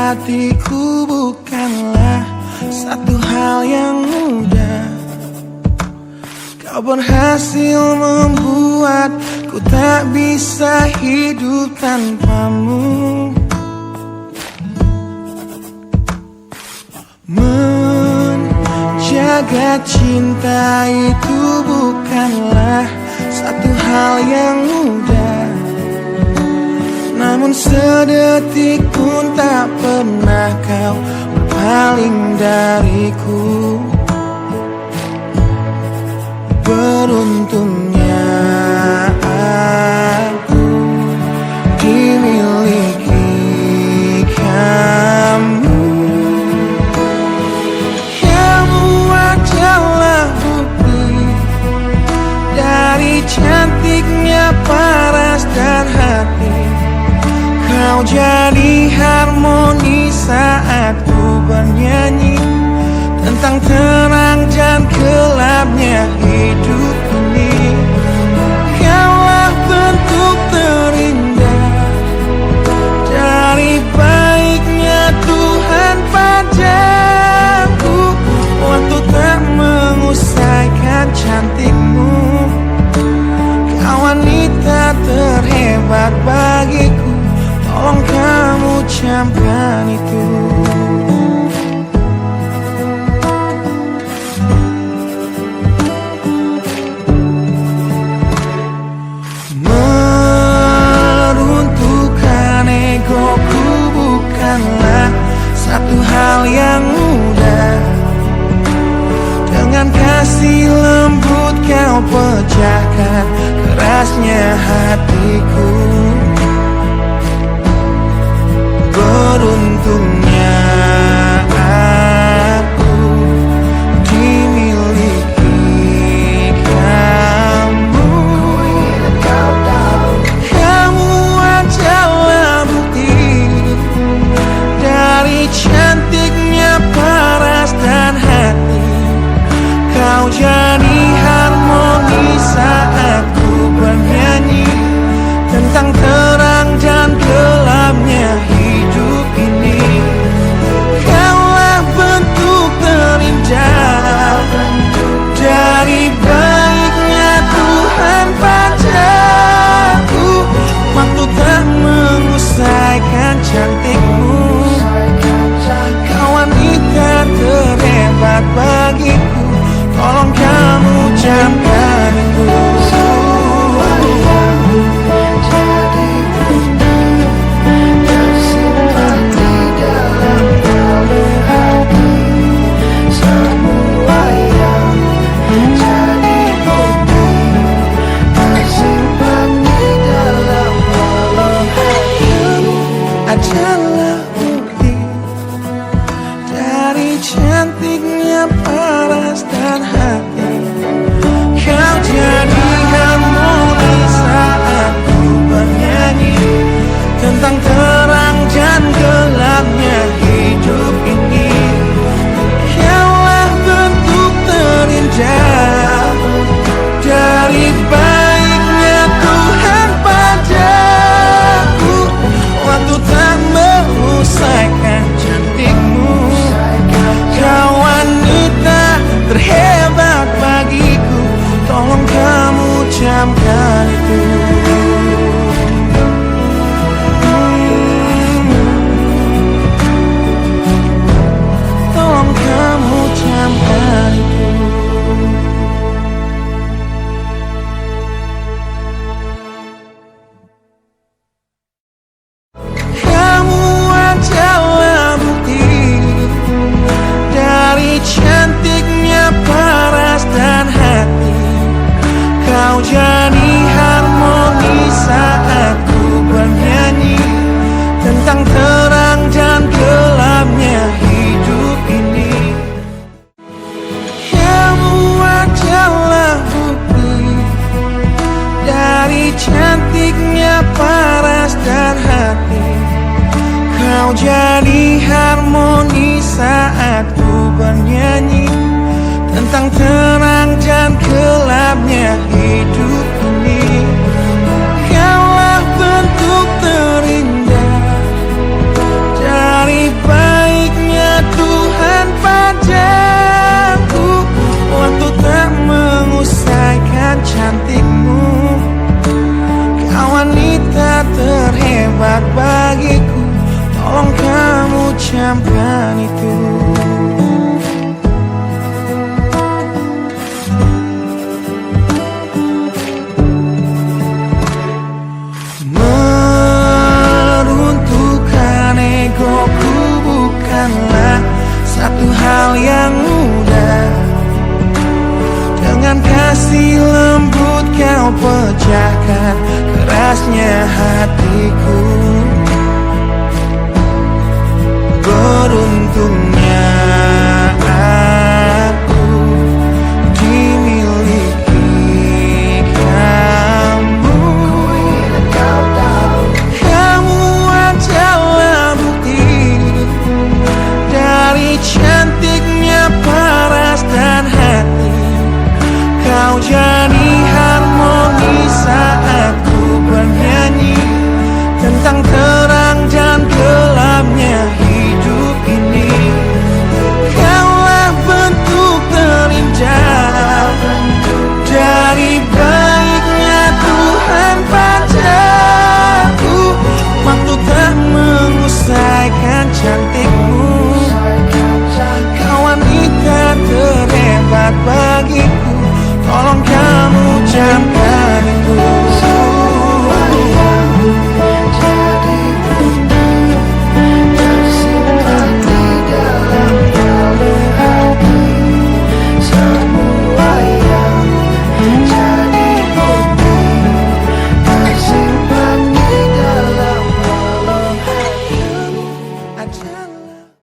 hatiku bukanlah satu hal yang mudah. Kau berhasil membuatku tak bisa hidup tanpamu. Menjaga cinta itu bukanlah satu hal yang mudah. Namun sedetik pun tak pernah kau berpaling dariku. Beruntungnya aku dimiliki kamu. Kamu adalah bukti dari cantiknya paras dan hati. Kau jadi harmoni saat ku bernyanyi tentang terang dan gelapnya hidup ini. Kaulah bentuk terindah dari baiknya Tuhan padaku. Waktu tak mengusaikan cantikmu. Kau wanita terhebat bagiku. Tolong kamu camkan itu. Meruntuhkan egoku bukanlah satu hal yang mudah. Dengan kasih lembut kau pecahkan kerasnya hatiku. Beruntungnya aku dimiliki kamu. Kamu adalah bukti dari cantiknya paras dan hati. Kau jadi harmoni saat ku bernyanyi tentang terang dan gelapnya hidup ini. Kaulah bentuk terindah dari baiknya Tuhan padaku. Waktu tak mengusaikan cantikmu. Kau wanita terhebat bagiku. Tolong kamu camkan itu. Adalah bukti dari cantiknya paras dan hati. Kau jadi harmoni saat ku bernyanyi tentang terang dan gelapnya hidup ini. Kaulah bentuk terindah dari baiknya Tuhan padaku. Waktu tak mengusaikan cantikmu. Kau wanita terhebat bagiku. Tolong kamu camkan itu. Tolong kamu camkan itu. Cantiknya paras dan hati. Kau jadi harmoni saat ku bernyanyi tentang terang dan gelapnya hidup ini. Kamu adalah bukti dari cantiknya paras dan hati. Kau jadi harmoni saat ku bernyanyi tentang terang dan gelapnya hidup ini. Kaulah bentuk terindah dari Tolong kamu camkan itu.